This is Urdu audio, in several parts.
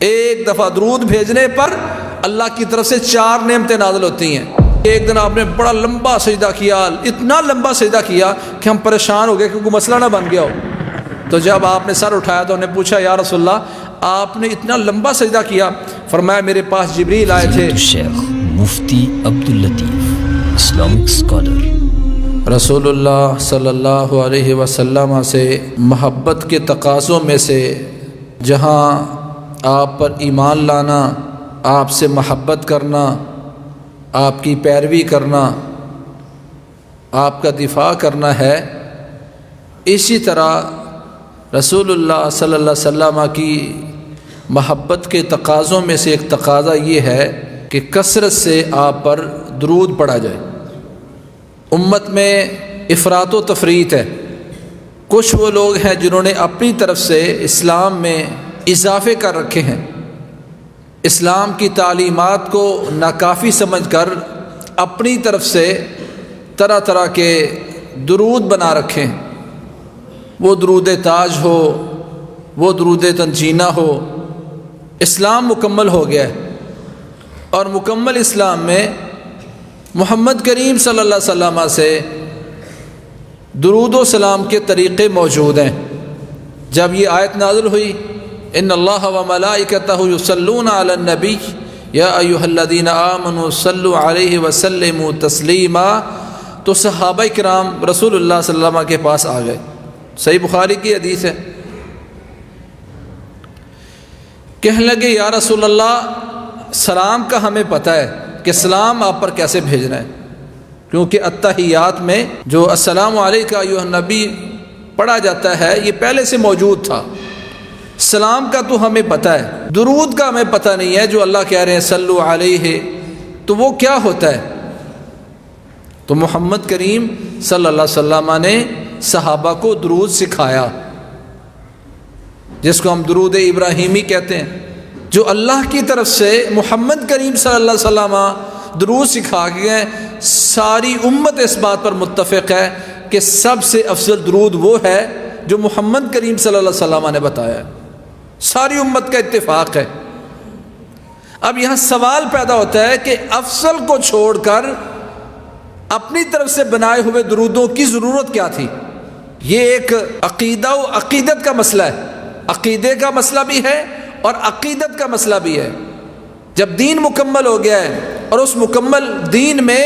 ایک دفعہ درود بھیجنے پر اللہ کی طرف سے 4 نعمتیں نازل ہوتی ہیں۔ ایک دن آپ نے بڑا لمبا سجدہ کیا، اتنا لمبا سجدہ کیا کہ ہم پریشان ہو گئے کہ کوئی مسئلہ نہ بن گیا ہو۔ تو جب آپ نے سر اٹھایا تو انہوں نے پوچھا یا رسول اللہ آپ نے اتنا لمبا سجدہ کیا؟ فرمایا میرے پاس جبریل آئے تھے۔ شیخ مفتی عبداللطیف اسلامک اسکالر۔ رسول اللہ صلی اللہ علیہ وسلم سے محبت کے تقاضوں میں سے جہاں آپ پر ایمان لانا، آپ سے محبت کرنا، آپ کی پیروی کرنا، آپ کا دفاع کرنا ہے، اسی طرح رسول اللہ صلی اللہ علیہ وسلم کی محبت کے تقاضوں میں سے ایک تقاضا یہ ہے کہ کثرت سے آپ پر درود پڑھا جائے۔ امت میں افراط و تفریط ہے۔ کچھ وہ لوگ ہیں جنہوں نے اپنی طرف سے اسلام میں اضافے کر رکھے ہیں، اسلام کی تعلیمات کو ناکافی سمجھ کر اپنی طرف سے طرح طرح کے درود بنا رکھے ہیں۔ وہ درود تاج ہو، وہ درود تنجینہ ہو۔ اسلام مکمل ہو گیا ہے، اور مکمل اسلام میں محمد کریم صلی اللہ علیہ وسلم سے درود و سلام کے طریقے موجود ہیں۔ جب یہ آیت نازل ہوئی ان اللہ و ملائکتہ یصلون علی النبی یا ایھا الذین آمنوا صلوا علیہ وسلموا تسلیما، تو صحابہ کرام رسول اللہ صلی اللہ علیہ وسلم کے پاس آ گئے۔ صحیح بخاری کی حدیث ہے۔ کہنے لگے یا رسول اللہ سلام کا ہمیں پتہ ہے کہ سلام آپ پر کیسے بھیجنا ہے، کیونکہ التحیات میں جو السلام علیکہ ایھا النبی پڑھا جاتا ہے یہ پہلے سے موجود تھا۔ سلام کا تو ہمیں پتہ ہے، درود کا ہمیں پتہ نہیں ہے جو اللہ کہہ رہے ہیں صلو علیہ، تو وہ کیا ہوتا ہے؟ تو محمد کریم صلی اللہ علیہ وسلم نے صحابہ کو درود سکھایا، جس کو ہم درود ابراہیمی کہتے ہیں، جو اللہ کی طرف سے محمد کریم صلی اللہ علیہ وسلم درود سکھا گئے۔ ساری امت اس بات پر متفق ہے کہ سب سے افضل درود وہ ہے جو محمد کریم صلی اللہ علیہ وسلم نے بتایا ہے، ساری امت کا اتفاق ہے۔ اب یہاں سوال پیدا ہوتا ہے کہ افضل کو چھوڑ کر اپنی طرف سے بنائے ہوئے درودوں کی ضرورت کیا تھی؟ یہ ایک عقیدہ و عقیدت کا مسئلہ ہے، عقیدے کا مسئلہ بھی ہے اور عقیدت کا مسئلہ بھی ہے۔ جب دین مکمل ہو گیا ہے اور اس مکمل دین میں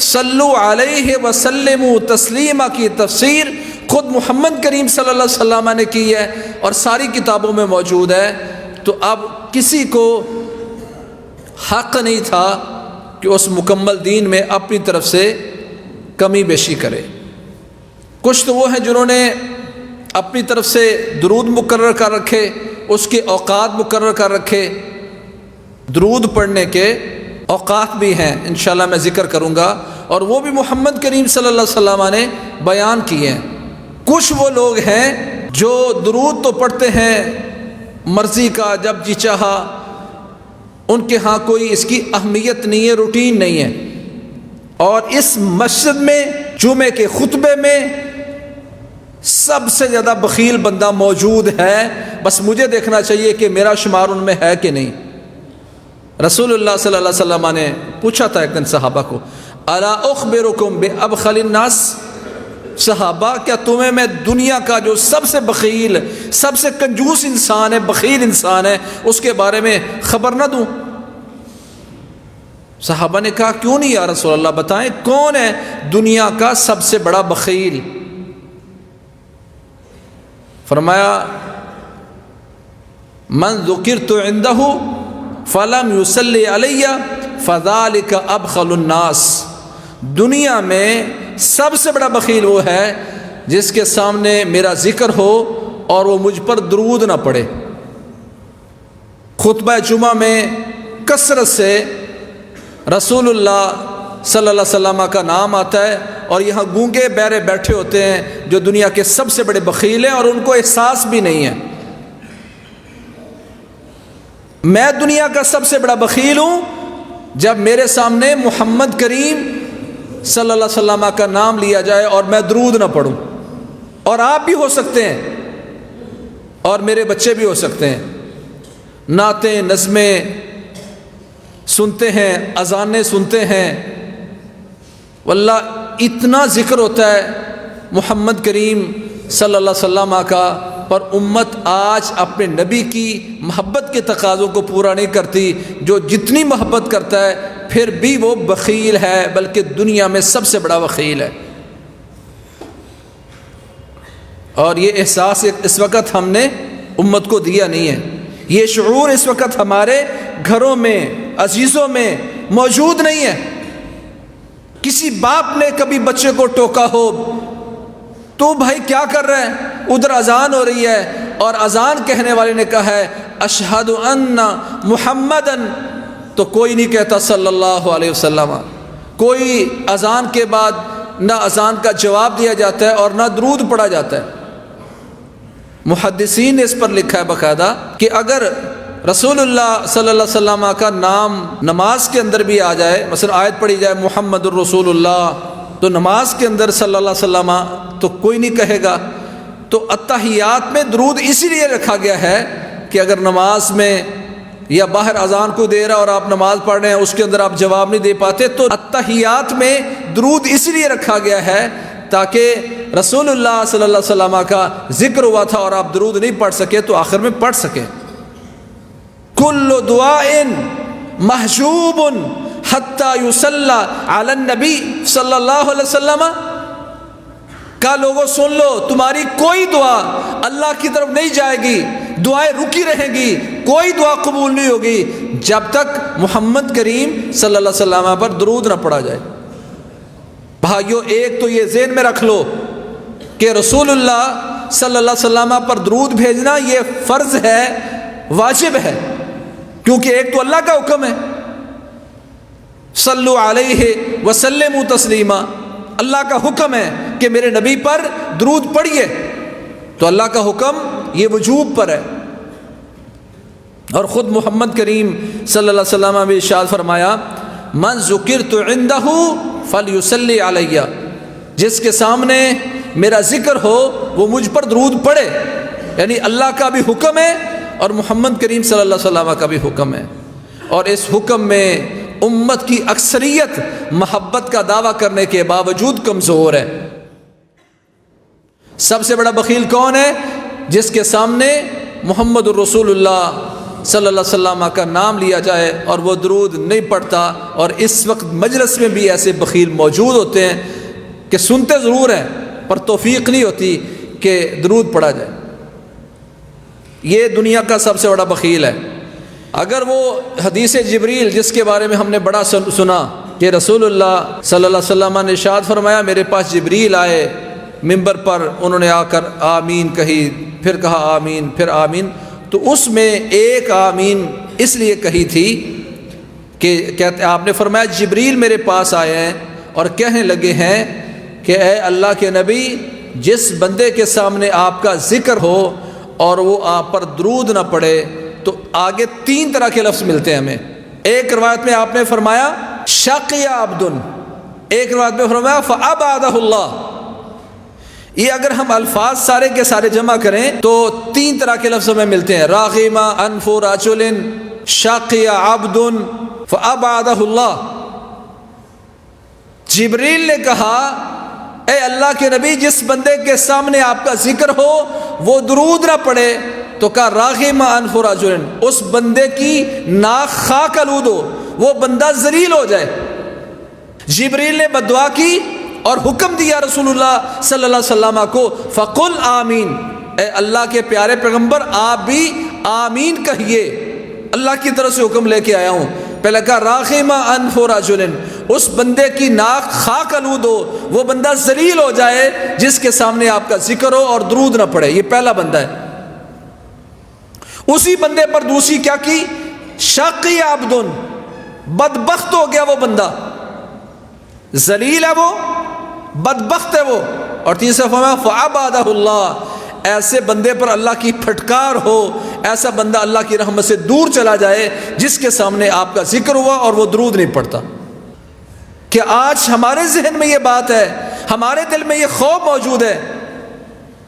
صلو علیہ وسلم تسلیما کی تفسیر خود محمد کریم صلی اللہ علیہ وسلم نے کی ہے اور ساری کتابوں میں موجود ہے، تو اب کسی کو حق نہیں تھا کہ اس مکمل دین میں اپنی طرف سے کمی بیشی کرے۔ کچھ تو وہ ہیں جنہوں نے اپنی طرف سے درود مقرر کر رکھے، اس کے اوقات مقرر کر رکھے۔ درود پڑھنے کے اوقات بھی ہیں، انشاءاللہ میں ذکر کروں گا، اور وہ بھی محمد کریم صلی اللہ علیہ وسلم نے بیان کیے ہیں۔ کچھ وہ لوگ ہیں جو درود تو پڑھتے ہیں مرضی کا، جب جی چاہا، ان کے ہاں کوئی اس کی اہمیت نہیں ہے، روٹین نہیں ہے۔ اور اس مسجد میں جمعے کے خطبے میں سب سے زیادہ بخیل بندہ موجود ہے، بس مجھے دیکھنا چاہیے کہ میرا شمار ان میں ہے کہ نہیں۔ رسول اللہ صلی اللہ علیہ وسلم نے پوچھا تھا ایک دن صحابہ کو، الا اخبرکم بابخل الناس، صحابہ کیا تمہیں میں دنیا کا جو سب سے بخیل، سب سے کنجوس انسان ہے، بخیل انسان ہے، اس کے بارے میں خبر نہ دوں؟ صحابہ نے کہا کیوں نہیں یا رسول اللہ، بتائیں کون ہے دنیا کا سب سے بڑا بخیل؟ فرمایا من ذکرت عنده فلم يصلی علی فذلک ابخل الناس، دنیا میں سب سے بڑا بخیل وہ ہے جس کے سامنے میرا ذکر ہو اور وہ مجھ پر درود نہ پڑے۔ خطبہ جمعہ میں کثرت سے رسول اللہ صلی اللہ علیہ وسلم کا نام آتا ہے، اور یہاں گونگے بہرے بیٹھے ہوتے ہیں جو دنیا کے سب سے بڑے بخیل ہیں، اور ان کو احساس بھی نہیں ہے۔ میں دنیا کا سب سے بڑا بخیل ہوں جب میرے سامنے محمد کریم صلی اللہ علیہ وسلم کا نام لیا جائے اور میں درود نہ پڑھوں، اور آپ بھی ہو سکتے ہیں اور میرے بچے بھی ہو سکتے ہیں۔ نعتیں نظمیں سنتے ہیں، اذانیں سنتے ہیں، واللہ اتنا ذکر ہوتا ہے محمد کریم صلی اللہ علیہ وسلم کا، پر امت آج اپنے نبی کی محبت کے تقاضوں کو پورا نہیں کرتی۔ جو جتنی محبت کرتا ہے پھر بھی وہ بخیل ہے، بلکہ دنیا میں سب سے بڑا بخیل ہے۔ اور یہ احساس اس وقت ہم نے امت کو دیا نہیں ہے، یہ شعور اس وقت ہمارے گھروں میں، عزیزوں میں موجود نہیں ہے۔ کسی باپ نے کبھی بچے کو ٹوکا ہو، تو بھائی کیا کر رہے ہیں؟ ادھر اذان ہو رہی ہے اور اذان کہنے والے نے کہا ہے اشہد ان محمدن، تو کوئی نہیں کہتا صلی اللہ علیہ وسلم۔ کوئی اذان کے بعد نہ اذان کا جواب دیا جاتا ہے اور نہ درود پڑھا جاتا ہے۔ محدثین نے اس پر لکھا ہے باقاعدہ کہ اگر رسول اللہ صلی اللہ علیہ وسلم کا نام نماز کے اندر بھی آ جائے، مثلا آیت پڑھی جائے محمد الرسول اللہ، تو نماز کے اندر صلی اللہ علیہ وسلم تو کوئی نہیں کہے گا۔ تو اتحیات میں درود اسی لیے رکھا گیا ہے کہ اگر نماز میں یا باہر اذان کو دے رہا اور آپ نماز پڑھ رہے ہیں، اس کے اندر آپ جواب نہیں دے پاتے، تو اتحیات میں درود اسی لیے رکھا گیا ہے تاکہ رسول اللہ صلی اللہ علیہ وسلم کا ذکر ہوا تھا اور آپ درود نہیں پڑھ سکے تو آخر میں پڑھ سکیں۔ کل دعاء محجوب حتی یصلی علی النبی صلی اللہ علیہ وسلم، کا لوگوں سن لو، تمہاری کوئی دعا اللہ کی طرف نہیں جائے گی، دعائیں رکی رہیں گی، کوئی دعا قبول نہیں ہوگی جب تک محمد کریم صلی اللہ علیہ وسلم پر درود نہ پڑھا جائے۔ بھائیو، ایک تو یہ ذہن میں رکھ لو کہ رسول اللہ صلی اللہ علیہ وسلم پر درود بھیجنا یہ فرض ہے، واجب ہے، کیونکہ ایک تو اللہ کا حکم ہے صلو علیہ وسلموا تسلیما، اللہ کا حکم ہے کہ میرے نبی پر درود پڑھیے، تو اللہ کا حکم یہ وجوب پر ہے۔ اور خود محمد کریم صلی اللہ علیہ وسلم نے ارشاد فرمایا من ذکرت عندہ فلیصلی علیہ، جس کے سامنے میرا ذکر ہو وہ مجھ پر درود پڑھے، یعنی اللہ کا بھی حکم ہے اور محمد کریم صلی اللہ علیہ وسلم کا بھی حکم ہے۔ اور اس حکم میں امت کی اکثریت محبت کا دعویٰ کرنے کے باوجود کمزور ہے۔ سب سے بڑا بخیل کون ہے؟ جس کے سامنے محمد الرسول اللہ صلی اللہ علیہ وسلم کا نام لیا جائے اور وہ درود نہیں پڑھتا۔ اور اس وقت مجلس میں بھی ایسے بخیل موجود ہوتے ہیں کہ سنتے ضرور ہیں پر توفیق نہیں ہوتی کہ درود پڑھا جائے۔ یہ دنیا کا سب سے بڑا بخیل ہے۔ اگر وہ حدیث جبریل جس کے بارے میں ہم نے بڑا سنا کہ رسول اللہ صلی اللہ علیہ وسلم نے ارشاد فرمایا میرے پاس جبریل آئے منبر پر، انہوں نے آ کر آمین کہی، پھر کہا آمین، پھر آمین، تو اس میں ایک آمین اس لیے کہی تھی کہ کہتے آپ نے فرمایا جبریل میرے پاس آئے ہیں اور کہنے لگے ہیں کہ اے اللہ کے نبی، جس بندے کے سامنے آپ کا ذکر ہو اور وہ آپ پر درود نہ پڑے، تو آگے 3 طرح کے لفظ ملتے ہیں ہمیں۔ ایک روایت میں آپ نے فرمایا شقی عبد، ایک روایت میں فرمایا فابعدہ اللہ۔ یہ اگر ہم الفاظ سارے کے سارے جمع کریں تو 3 طرح کے لفظ ہمیں ملتے ہیں، راغم انف رجل، شقی عبد، فابعدہ اللہ۔ جبریل نے کہا اے اللہ کے نبی، جس بندے کے سامنے آپ کا ذکر ہو وہ درود نہ پڑے، تو کہا راغم انف رجل، اس بندے کی ناک خاک آلود ہو، وہ بندہ ذلیل ہو جائے۔ جبریل نے بددعا کی اور حکم دیا رسول اللہ صلی اللہ علیہ وسلم کو فقل آمین، اے اللہ کے پیارے پیغمبر آپ بھی آمین کہیے، اللہ کی طرف سے حکم لے کے آیا ہوں۔ پہلے کہا راغم انف رجل، اس بندے کی ناک خاک آلود ہو، وہ بندہ ذلیل ہو جائے جس کے سامنے آپ کا ذکر ہو اور درود نہ پڑے، یہ پہلا بندہ ہے۔ اسی بندے پر دوسری کیا کی؟ شقی عبد، بدبخت ہو گیا وہ بندہ، ذلیل ہے وہ، بدبخت ہے وہ۔ اور تیسرا فرمایا فعبادہ اللہ، ایسے بندے پر اللہ کی پھٹکار ہو، ایسا بندہ اللہ کی رحمت سے دور چلا جائے جس کے سامنے آپ کا ذکر ہوا اور وہ درود نہیں پڑتا۔ کہ آج ہمارے ذہن میں یہ بات ہے، ہمارے دل میں یہ خوف موجود ہے،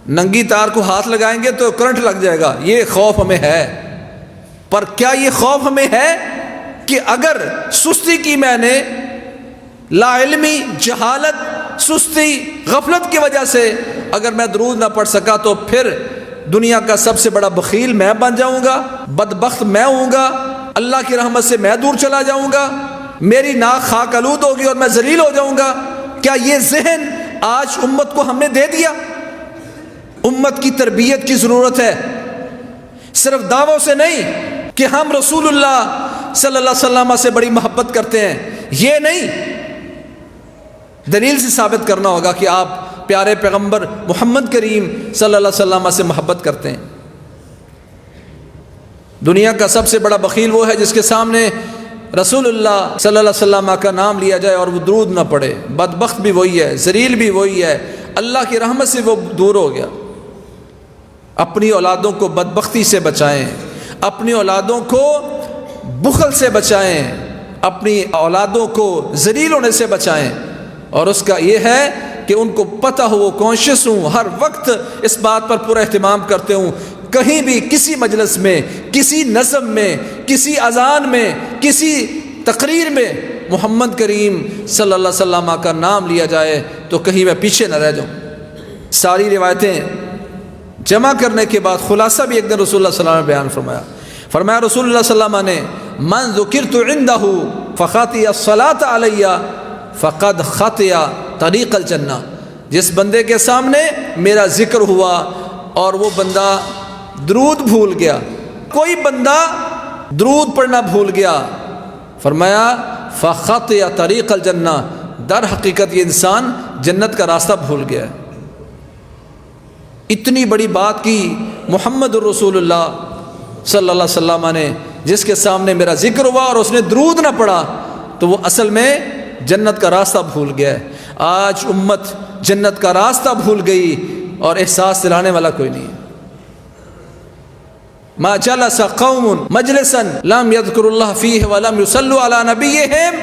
ننگی تار کو ہاتھ لگائیں گے تو کرنٹ لگ جائے گا، یہ خوف ہمیں ہے، پر کیا یہ خوف ہمیں ہے کہ اگر سستی کی میں نے، لا علمی، جہالت، سستی، غفلت کی وجہ سے اگر میں درود نہ پڑھ سکا تو پھر دنیا کا سب سے بڑا بخیل میں بن جاؤں گا، بدبخت میں ہوں گا، اللہ کی رحمت سے میں دور چلا جاؤں گا، میری ناک خاک آلود ہوگی اور میں ذلیل ہو جاؤں گا؟ کیا یہ ذہن آج امت کو ہم نے دے دیا؟ امت کی تربیت کی ضرورت ہے، صرف دعووں سے نہیں کہ ہم رسول اللہ صلی اللہ علیہ وسلم سے بڑی محبت کرتے ہیں، یہ نہیں، دلیل سے ثابت کرنا ہوگا کہ آپ پیارے پیغمبر محمد کریم صلی اللہ علیہ وسلم سے محبت کرتے ہیں۔ دنیا کا سب سے بڑا بخیل وہ ہے جس کے سامنے رسول اللہ صلی اللہ علیہ وسلم کا نام لیا جائے اور وہ درود نہ پڑھے۔ بدبخت بھی وہی ہے، ذلیل بھی وہی ہے، اللہ کی رحمت سے وہ دور ہو گیا۔ اپنی اولادوں کو بدبختی سے بچائیں، اپنی اولادوں کو بخل سے بچائیں، اپنی اولادوں کو ذلیل ہونے سے بچائیں، اور اس کا یہ ہے کہ ان کو پتہ ہو، وہ کانشیس ہوں، ہر وقت اس بات پر پورا اہتمام کرتے ہوں، کہیں بھی کسی مجلس میں، کسی نظم میں، کسی اذان میں، کسی تقریر میں محمد کریم صلی اللہ علیہ وسلم کا نام لیا جائے تو کہیں میں پیچھے نہ رہ جاؤں۔ ساری روایتیں جمع کرنے کے بعد خلاصہ بھی ایک دن رسول اللہ صلی اللہ علیہ وسلم نے بیان فرمایا رسول اللہ صلی اللہ علیہ وسلم نے من ذکرت عنده فخطی الصلاۃ علی فقد خطی طریق الجنہ، جس بندے کے سامنے میرا ذکر ہوا اور وہ بندہ درود بھول گیا، کوئی بندہ درود پڑھنا بھول گیا، فرمایا فخطی طریق الجنہ، در حقیقت یہ انسان جنت کا راستہ بھول گیا ہے۔ اتنی بڑی بات کی محمد الرسول اللہ صلی اللہ علیہ وسلم نے، جس کے سامنے میرا ذکر ہوا اور اس نے درود نہ پڑھا تو وہ اصل میں جنت کا راستہ بھول گیا ہے۔ آج امت جنت کا راستہ بھول گئی اور احساس دلانے والا کوئی نہیں ہے۔ ما جلس قوم مجلسا لم يذكروا الله فيه ولم يصلوا على نبيهم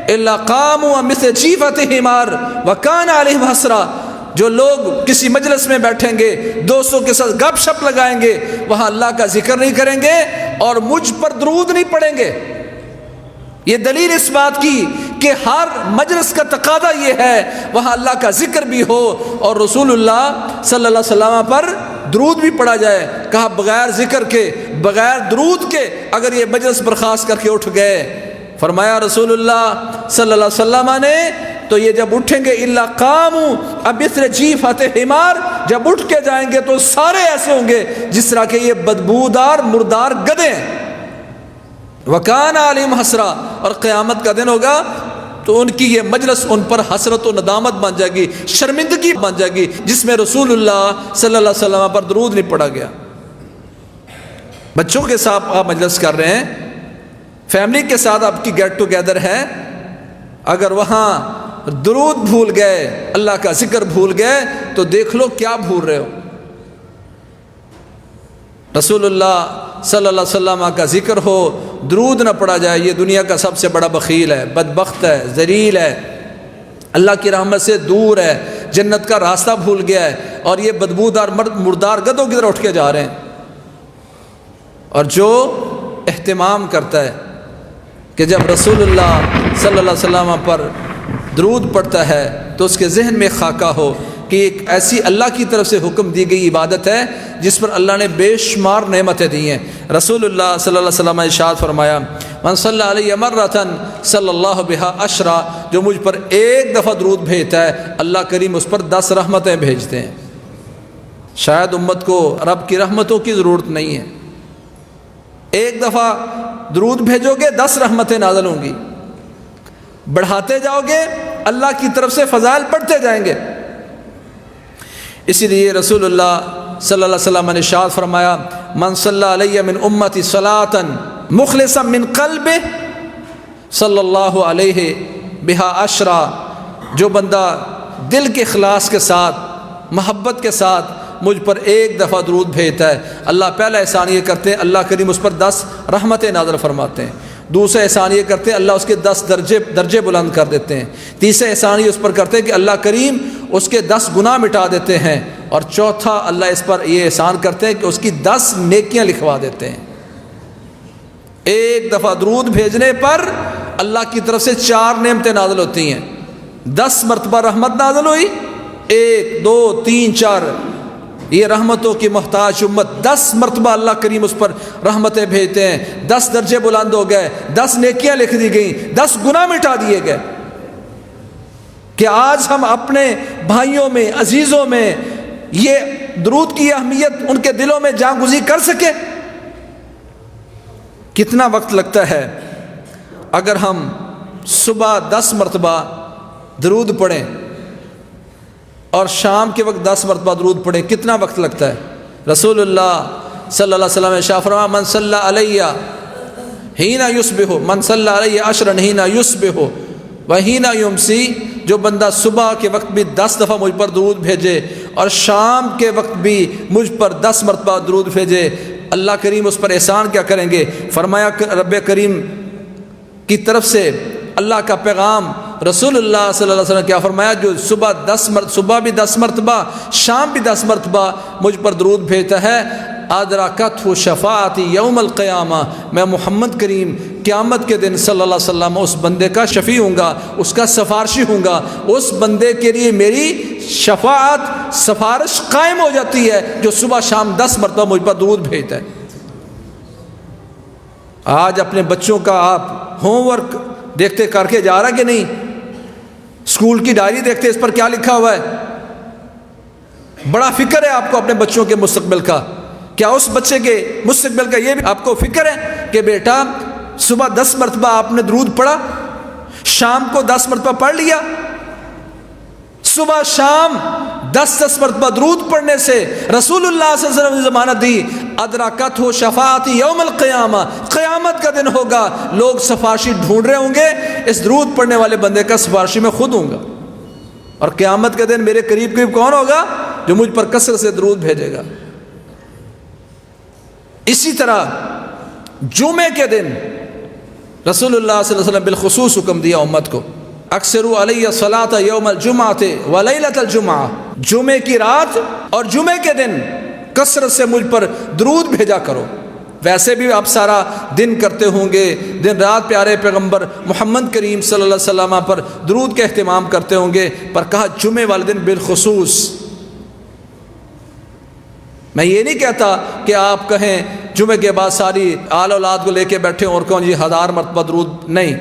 الا قاموا مثل جيفة حمار وكان عليهم حسرة، جو لوگ کسی مجلس میں بیٹھیں گے، دوستوں کے ساتھ گپ شپ لگائیں گے، وہاں اللہ کا ذکر نہیں کریں گے اور مجھ پر درود نہیں پڑھیں گے۔ یہ دلیل اس بات کی کہ ہر مجلس کا تقاضا یہ ہے وہاں اللہ کا ذکر بھی ہو اور رسول اللہ صلی اللہ علیہ وسلم پر درود بھی پڑھا جائے۔ کہا بغیر ذکر کے، بغیر درود کے اگر یہ مجلس برخاست کر کے اٹھ گئے، فرمایا رسول اللہ صلی اللہ علیہ وسلم نے تو یہ جب اٹھیں گے الا قاموا مثل جیفۃ حمار، جب اٹھ کے جائیں گے تو سارے ایسے ہوں گے جس طرح کہ یہ بدبودار مردار گدھے ہیں۔ وکان علیہم حسرہ، اور قیامت کا دن ہوگا تو ان کی یہ مجلس ان پر حسرت و ندامت بن جائے گی، شرمندگی بن جائے گی، جس میں رسول اللہ صلی اللہ علیہ وسلم پر درود نہیں پڑھا گیا۔ بچوں کے ساتھ آپ مجلس کر رہے ہیں، فیملی کے ساتھ آپ کی گیٹ ٹوگیدر ہے، اگر وہاں درود بھول گئے، اللہ کا ذکر بھول گئے تو دیکھ لو کیا بھول رہے ہو۔ رسول اللہ صلی اللہ علیہ وسلم کا ذکر ہو، درود نہ پڑھا جائے، یہ دنیا کا سب سے بڑا بخیل ہے، بدبخت ہے، ذلیل ہے، اللہ کی رحمت سے دور ہے، جنت کا راستہ بھول گیا ہے، اور یہ بدبودار مردار گدھوں کی طرح اٹھ کے جا رہے ہیں۔ اور جو اہتمام کرتا ہے کہ جب رسول اللہ صلی اللہ علیہ وسلم پر درود پڑھتا ہے تو اس کے ذہن میں خاکہ ہو کہ ایک ایسی اللہ کی طرف سے حکم دی گئی عبادت ہے جس پر اللہ نے بے شمار نعمتیں دی ہیں۔ رسول اللہ صلی اللہ علیہ وسلم نے ارشاد فرمایا من صلی علیہ مرۃ صلی اللہ بہا عشرا، جو مجھ پر ایک دفعہ درود بھیجتا ہے اللہ کریم اس پر 10 رحمتیں بھیجتے ہیں۔ شاید امت کو رب کی رحمتوں کی ضرورت نہیں ہے، ایک دفعہ درود بھیجو گے 10 رحمتیں نازل ہوں گی، بڑھاتے جاؤ گے اللہ کی طرف سے فضائل بڑھتے جائیں گے۔ اسی لیے رسول اللہ صلی اللہ علیہ وسلم نے ارشاد فرمایا من صلی علیہ من امتی صلاۃ مخلصا من قلبہ صلی اللہ علیہ بہا عشرا، جو بندہ دل کے اخلاص کے ساتھ، محبت کے ساتھ مجھ پر ایک دفعہ درود بھیجتا ہے، اللہ پہلا احسان یہ کرتے ہیں اللہ کریم اس پر 10 رحمتیں نازل فرماتے ہیں، دوسرا احسان یہ کرتے ہیں اللہ اس کے 10 درجے بلند کر دیتے ہیں، تیسرا احسان یہ اس پر کرتے ہیں کہ اللہ کریم اس کے 10 گناہ مٹا دیتے ہیں، اور چوتھا اللہ اس پر یہ احسان کرتے ہیں کہ اس کی 10 نیکیاں لکھوا دیتے ہیں۔ ایک دفعہ درود بھیجنے پر اللہ کی طرف سے 4 نعمتیں نازل ہوتی ہیں. 10 مرتبہ رحمت نازل ہوئی، 1 2 3 4، یہ رحمتوں کی محتاج امت 10 مرتبہ اللہ کریم اس پر رحمتیں بھیجتے ہیں. 10 درجے بلند ہو گئے، 10 نیکیاں لکھ دی گئیں، 10 گناہ مٹا دیے گئے. کہ آج ہم اپنے بھائیوں میں، عزیزوں میں یہ درود کی اہمیت ان کے دلوں میں جاں گزی کر سکے. کتنا وقت لگتا ہے اگر ہم صبح 10 مرتبہ درود پڑھیں اور شام کے وقت 10 مرتبہ درود پڑھیں، کتنا وقت لگتا ہے؟ رسول اللہ صلی اللہ علیہ وسلم نے ارشاد فرمایا من صلی علیہ حین یصبح، من صلی علیہ عشرا حین یصبح وحین یمسی، جو بندہ صبح کے وقت بھی 10 دفعہ مجھ پر درود بھیجے اور شام کے وقت بھی مجھ پر 10 مرتبہ درود بھیجے، اللہ کریم اس پر احسان کیا کریں گے؟ فرمایا رب کریم کی طرف سے اللہ کا پیغام رسول اللہ صلی اللہ علیہ وسلم کیا فرمایا، جو صبح بھی 10 مرتبہ شام بھی 10 مرتبہ مجھ پر درود بھیجتا ہے، ادرکتہ شفاعتی یوم القیامہ، میں محمد کریم قیامت کے دن صلی اللہ علیہ وسلم اس بندے کا شفیع ہوں گا، اس کا سفارشی ہوں گا، اس بندے کے لیے میری شفاعت سفارش قائم ہو جاتی ہے جو صبح شام 10 مرتبہ مجھ پر درود بھیجتا ہے. آج اپنے بچوں کا آپ ہوم ورک دیکھتے کر کے جا رہا کہ نہیں؟ اسکول کی ڈائری دیکھتے اس پر کیا لکھا ہوا ہے؟ بڑا فکر ہے آپ کو اپنے بچوں کے مستقبل کا. کیا اس بچے کے مستقبل کا یہ بھی آپ کو فکر ہے کہ بیٹا صبح 10 مرتبہ آپ نے درود پڑھا، شام کو 10 مرتبہ پڑھ لیا؟ صبح شام 10 مرتبہ درود پڑھنے سے رسول اللہ صلی اللہ علیہ وسلم نے ضمانت دی، ادرکتہ شفاعتی یوم القیامہ، قیامت کا دن ہوگا، لوگ سفارشی ڈھونڈ رہے ہوں گے، اس درود پڑھنے والے بندے کا سفارشی میں خود ہوں گا. اور قیامت کا دن میرے قریب کون ہوگا؟ جو مجھ پر کثرت سے درود بھیجے گا. اسی طرح جمعے کے دن رسول اللہ صلی اللہ علیہ وسلم بالخصوص حکم دیا امت کو، اکثروا علیہ الصلاۃ یوم الجمعۃ ولیلۃ الجمعہ، جمعے کی رات اور جمعے کے دن کثرت سے مجھ پر درود بھیجا کرو. ویسے بھی آپ سارا دن کرتے ہوں گے، دن رات پیارے پیغمبر محمد کریم صلی اللہ علیہ وسلم پر درود کا اہتمام کرتے ہوں گے، پر کہا جمعے والے دن بالخصوص. میں یہ نہیں کہتا کہ آپ کہیں جمعے کے بعد ساری آل اولاد کو لے کے بیٹھے اور کہوں جی 1000 مرتبہ درود، نہیں.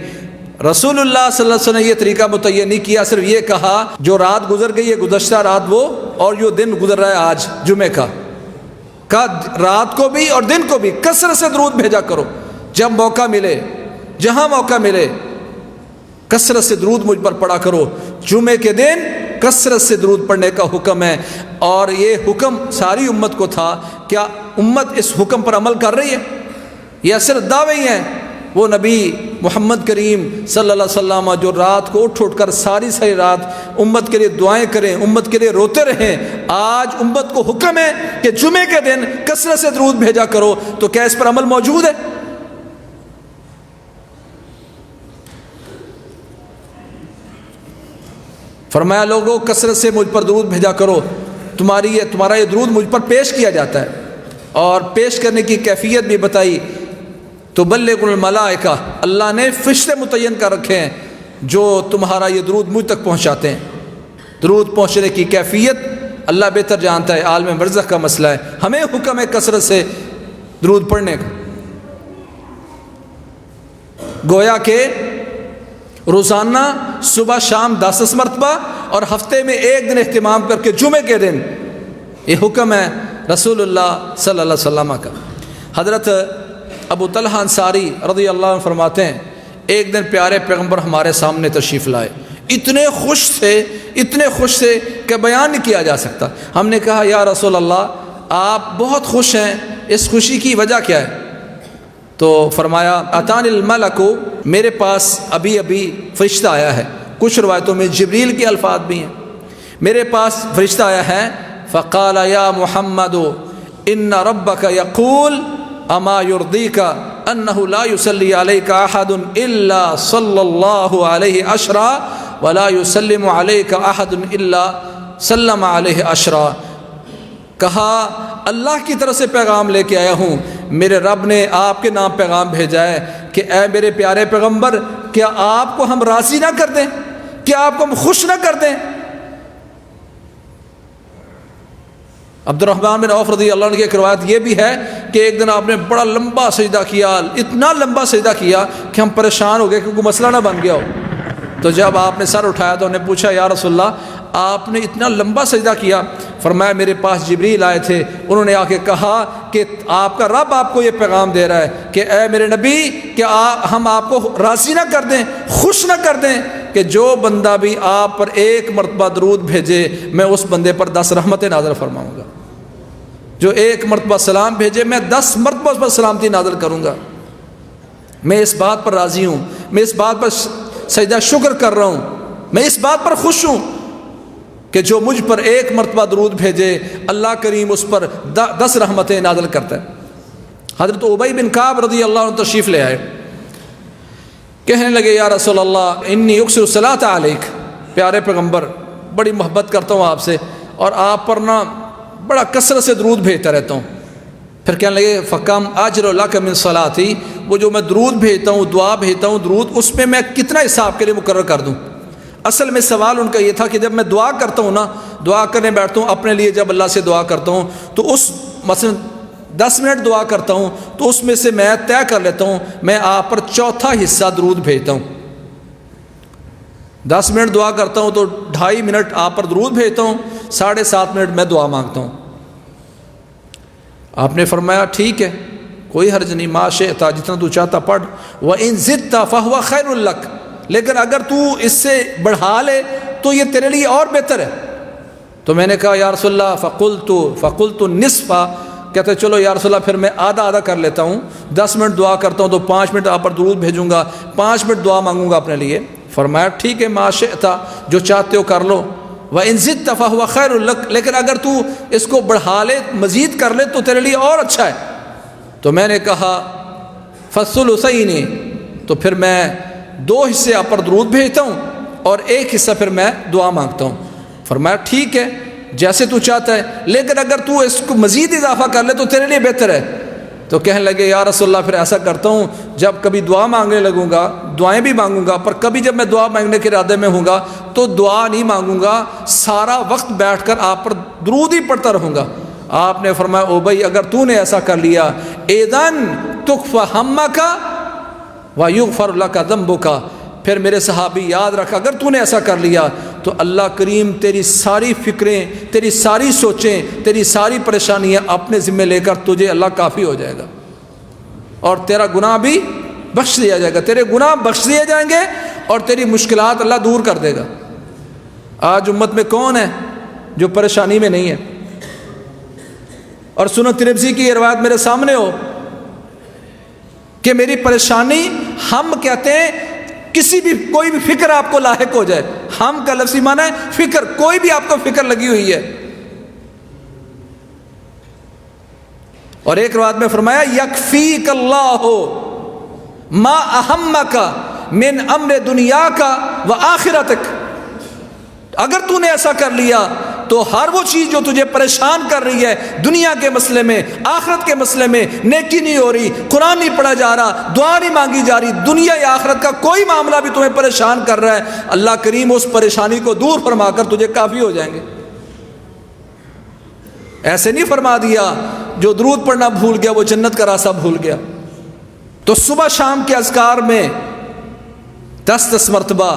رسول اللہ صلی اللہ علیہ وسلم نے یہ طریقہ متعین نہیں کیا، صرف یہ کہا جو رات گزر گئی ہے گزشتہ رات وہ، اور جو دن گزر رہا ہے آج جمعے کا رات کو بھی اور دن کو بھی کثرت سے درود بھیجا کرو. جب موقع ملے، جہاں موقع ملے، کثرت سے درود مجھ پر پڑھا کرو. جمعے کے دن کثرت سے درود پڑھنے کا حکم ہے، اور یہ حکم ساری امت کو تھا. کیا امت اس حکم پر عمل کر رہی ہے؟ یہ صرف دعوے ہی ہیں. وہ نبی محمد کریم صلی اللہ علیہ وسلم جو رات کو اٹھ کر ساری رات امت کے لیے دعائیں کریں، امت کے لیے روتے رہیں، آج امت کو حکم ہے کہ جمعے کے دن کثرت سے درود بھیجا کرو. تو کیا اس پر عمل موجود ہے؟ فرمایا لوگوں کثرت سے مجھ پر درود بھیجا کرو. تمہارا یہ درود مجھ پر پیش کیا جاتا ہے، اور پیش کرنے کی کیفیت بھی بتائی. تو بلغ الملائکہ، اللہ نے فرشتے متعین کر رکھے ہیں جو تمہارا یہ درود مجھ تک پہنچاتے ہیں. درود پہنچنے کی کیفیت اللہ بہتر جانتا ہے، عالم برزخ کا مسئلہ ہے. ہمیں حکم ہے کثرت سے درود پڑھنے کا. گویا کہ روزانہ صبح شام 10 مرتبہ اور ہفتے میں ایک دن اہتمام کر کے جمعے کے دن، یہ حکم ہے رسول اللہ صلی اللہ علیہ وسلم کا. حضرت ابو طلحہ انصاری رضی اللہ عنہ فرماتے ہیں ایک دن پیارے پیغمبر ہمارے سامنے تشریف لائے، اتنے خوش تھے کہ بیان نہیں کیا جا سکتا. ہم نے کہا یا رسول اللہ آپ بہت خوش ہیں، اس خوشی کی وجہ کیا ہے؟ تو فرمایا اتانی الملک، میرے پاس ابھی فرشتہ آیا ہے. کچھ روایتوں میں جبریل کے الفاظ بھی ہیں. میرے پاس فرشتہ آیا ہے، فقال یا محمد ان ربک یقول اما یرضیک انہ لا یصلی علیک احد الا صلی اللہ علیہ عشرا ولا یسلم علیک احد الا سلم علیہ عشرا. کہا اللہ کی طرف سے پیغام لے کے آیا ہوں، میرے رب نے آپ کے نام پیغام بھیجا ہے کہ اے میرے پیارے پیغمبر، کیا آپ کو ہم راضی نہ کر دیں، کیا آپ کو ہم خوش نہ کر دیں؟ عبد الرحمن بن عوف رضی اللہ عنہ کی ایک روایت یہ بھی ہے کہ ایک دن آپ نے بڑا لمبا سجدہ کیا، اتنا لمبا سجدہ کیا کہ ہم پریشان ہو گئے کہ کوئی مسئلہ نہ بن گیا ہو۔ تو جب آپ نے سر اٹھایا تو انہوں نے پوچھا یا رسول اللہ آپ نے اتنا لمبا سجدہ کیا؟ فرمایا میرے پاس جبریل آئے تھے، انہوں نے آ کے کہا کہ آپ کا رب آپ کو یہ پیغام دے رہا ہے کہ اے میرے نبی، کہ ہم آپ کو راضی نہ کر دیں، خوش نہ کر دیں کہ جو بندہ بھی آپ پر ایک مرتبہ درود بھیجے میں اس بندے پر 10 رحمتیں نازل فرماؤں گا، جو ایک مرتبہ سلام بھیجے میں 10 مرتبہ اس پر سلامتی نازل کروں گا۔ میں اس بات پر راضی ہوں، میں اس بات پر سجدہ شکر کر رہا ہوں، میں اس بات پر خوش ہوں کہ جو مجھ پر ایک مرتبہ درود بھیجے اللہ کریم اس پر 10 رحمتیں نازل کرتا ہے۔ حضرت ابی بن کعب رضی اللہ عنہ تشریف لے آئے، کہنے لگے یا رسول اللہ انی اکثر الصلاۃ علیک، پیارے پیغمبر بڑی محبت کرتا ہوں آپ سے اور آپ پر نا بڑا کثرت سے درود بھیجتا رہتا ہوں۔ پھر کہنے لگے فکم اجر لک من صلاتی، وہ جو میں درود بھیجتا ہوں، دعا بھیجتا ہوں درود، اس میں میں کتنا حصہ آپ کے لیے مقرر کر دوں؟ اصل میں سوال ان کا یہ تھا کہ جب میں دعا کرتا ہوں نا، دعا کرنے بیٹھتا ہوں اپنے لیے، جب اللہ سے دعا کرتا ہوں تو اس مثلا 10 منٹ دعا کرتا ہوں تو اس میں سے میں طے کر لیتا ہوں میں آپ پر چوتھا حصہ درود بھیجتا ہوں۔ 10 منٹ دعا کرتا ہوں تو 2.5 منٹ آپ پر درود بھیجتا ہوں، 7.5 منٹ میں دعا مانگتا ہوں۔ آپ نے فرمایا ٹھیک ہے کوئی حرج نہیں، ما شئت، جتنا تو چاہتا پڑھ، وَإِن زِدْتَ فَهُوَ خَيْرٌ لَكَ، لیکن اگر تو اس سے بڑھا لے تو یہ تیرے لیے اور بہتر ہے۔ تو میں نے کہا یا رسول اللہ فقلت نصف، کہتے چلو یا رسول اللہ پھر میں آدھا کر لیتا ہوں، 10 منٹ دعا کرتا ہوں تو 5 منٹ آپ پر درود بھیجوں گا، 5 منٹ دعا مانگوں گا اپنے لیے۔ فرمایا ٹھیک ہے ما شئت، جو چاہتے ہو کر لو، وَإِن زِدْتَ فَهُوَ خَيْرٌ لَكَ، لیکن اگر تو اس کو بڑھا لے مزید کر لے تو تیرے لیے اور اچھا ہے۔ تو میں نے کہا فَالثُّلُثَيْنِ، تو پھر میں 2 حصے آپ پر درود بھیجتا ہوں اور 1 حصہ پھر میں دعا مانگتا ہوں۔ فرمایا ٹھیک ہے جیسے تو چاہتا ہے، لیکن اگر تو اس کو مزید اضافہ کر لے تو تیرے لیے بہتر ہے۔ تو کہنے لگے یا رسول اللہ پھر ایسا کرتا ہوں جب کبھی دعا مانگنے لگوں گا دعائیں بھی مانگوں گا، پر کبھی جب میں دعا مانگنے کے ارادے میں ہوں گا تو دعا نہیں مانگوں گا، سارا وقت بیٹھ کر آپ پر درود ہی پڑھتا رہوں گا۔ آپ نے فرمایا او بھائی اگر تو نے ایسا کر لیا اذن تکفی ہمک ویغفر لک ذنبک، پھر میرے صحابی یاد رکھ اگر تو نے ایسا کر لیا تو اللہ کریم تیری ساری فکریں، تیری ساری سوچیں، تیری ساری پریشانیاں اپنے ذمہ لے کر تجھے اللہ کافی ہو جائے گا اور تیرا گناہ بھی بخش دیا جائے گا، تیرے گناہ بخش دیے جائیں گے اور تیری مشکلات اللہ دور کر دے گا۔ آج امت میں کون ہے جو پریشانی میں نہیں ہے؟ اور سنن ترمذی کی یہ روایت میرے سامنے ہو کہ میری پریشانی، ہم کہتے ہیں کسی بھی کوئی بھی فکر آپ کو لاحق ہو جائے، ہم کا لفظی معنی ہے فکر، کوئی بھی آپ کو فکر لگی ہوئی ہے۔ اور ایک روایت میں فرمایا یکفیک اللہ ما اہمک من امر دنیاک و آخرتک، اگر تو نے ایسا کر لیا تو ہر وہ چیز جو تجھے پریشان کر رہی ہے دنیا کے مسئلے میں، آخرت کے مسئلے میں، نیکی نہیں ہو رہی، قرآن نہیں پڑھا جا رہا، دعا نہیں مانگی جا رہی، دنیا یا آخرت کا کوئی معاملہ بھی تمہیں پریشان کر رہا ہے، اللہ کریم اس پریشانی کو دور فرما کر تجھے کافی ہو جائیں گے۔ ایسے نہیں فرما دیا جو درود پڑھنا بھول گیا وہ جنت کا راستہ بھول گیا۔ تو صبح شام کے اذکار میں 10 مرتبہ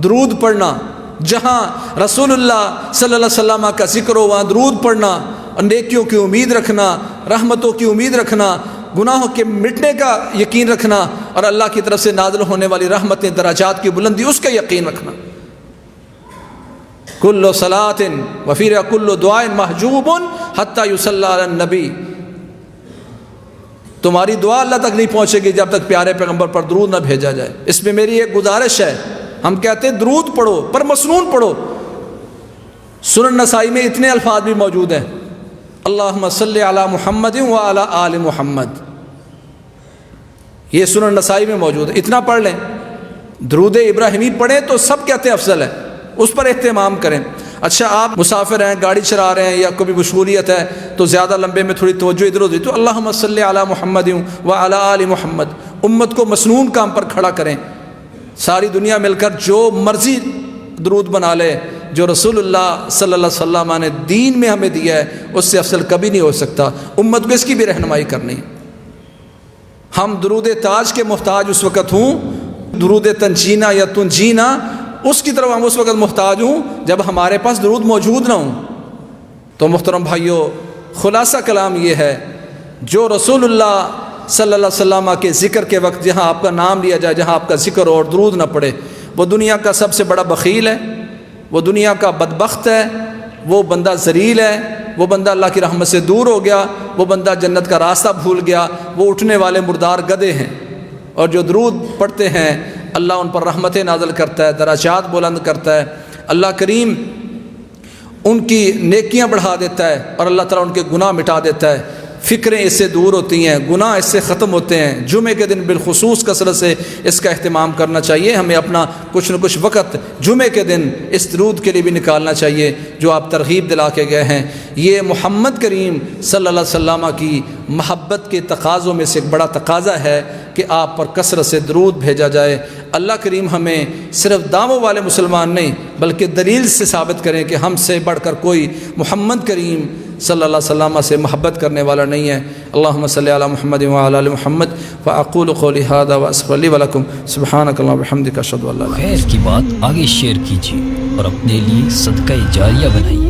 درود پڑھنا، جہاں رسول اللہ صلی اللہ علیہ وسلم کا ذکر ہو وہاں درود پڑھنا، نیکیوں کی امید رکھنا، رحمتوں کی امید رکھنا، گناہوں کے مٹنے کا یقین رکھنا اور اللہ کی طرف سے نازل ہونے والی رحمتیں، درجات کی بلندی اس کا یقین رکھنا۔ کل صلاۃ وفی کل دعاء محجوب حتی یصلی علی النبی، تمہاری دعا اللہ تک نہیں پہنچے گی جب تک پیارے پیغمبر پر درود نہ بھیجا جائے۔ اس میں میری ایک گزارش ہے، ہم کہتے ہیں درود پڑھو پر مسنون پڑھو۔ سنن نسائی میں اتنے الفاظ بھی موجود ہیں، اللہم صلی علی محمد وعلی آل محمد، یہ سنن نسائی میں موجود ہے، اتنا پڑھ لیں۔ درود ابراہیمی پڑھیں تو سب کہتے ہیں افضل ہے، اس پر اہتمام کریں۔ اچھا آپ مسافر ہیں، گاڑی چلا رہے ہیں یا کوئی مشغولیت ہے تو زیادہ لمبے میں تھوڑی توجہ ادھر ادھر، تو اللہم صلی علی محمد وعلی آل محمد، امت کو مسنون کام پر کھڑا کریں. ساری دنیا مل کر جو مرضی درود بنا لے، جو رسول اللہ صلی اللہ علیہ وسلم نے دین میں ہمیں دیا ہے اس سے افضل کبھی نہیں ہو سکتا. امت کو اس کی بھی رہنمائی کرنی. ہم درود تاج کے محتاج اس وقت ہوں، درود تنجینا یا تنجینا اس کی طرف ہم اس وقت محتاج ہوں جب ہمارے پاس درود موجود نہ ہوں. تو محترم بھائیو، خلاصہ کلام یہ ہے، جو رسول اللہ صلی اللہ علیہ وسلم کے ذکر کے وقت جہاں آپ کا نام لیا جائے، جہاں آپ کا ذکر اور درود نہ پڑے، وہ دنیا کا سب سے بڑا بخیل ہے، وہ دنیا کا بدبخت ہے، وہ بندہ ذلیل ہے، وہ بندہ اللہ کی رحمت سے دور ہو گیا، وہ بندہ جنت کا راستہ بھول گیا، وہ اٹھنے والے مردار گدھے ہیں. اور جو درود پڑھتے ہیں اللہ ان پر رحمتیں نازل کرتا ہے، درجات بلند کرتا ہے، اللہ کریم ان کی نیکیاں بڑھا دیتا ہے اور اللہ تعالیٰ ان کے گناہ مٹا دیتا ہے. فکریں اس سے دور ہوتی ہیں، گناہ اس سے ختم ہوتے ہیں. جمعے کے دن بالخصوص کثرت سے اس کا اہتمام کرنا چاہیے. ہمیں اپنا کچھ نہ کچھ وقت جمعے کے دن اس درود کے لیے بھی نکالنا چاہیے جو آپ ترغیب دلا کے گئے ہیں. یہ محمد کریم صلی اللہ علیہ وسلم کی محبت کے تقاضوں میں سے ایک بڑا تقاضا ہے کہ آپ پر کثرت سے درود بھیجا جائے. اللہ کریم ہمیں صرف دعووں والے مسلمان نہیں بلکہ دلیل سے ثابت کریں کہ ہم سے بڑھ کر کوئی محمد کریم صلی اللہ علیہ وسلم سے محبت کرنے والا نہیں ہے. اللہم صلی علی محمد وعلی آل محمد فاقول قولی ھذا واستغفر لی ولکم سبحانک اللہم وبحمدک اشہد ان لا الہ الا انت. خیر کی بات آگے شیئر کیجیے اور اپنے لیے صدقہ جاریہ بنائیے.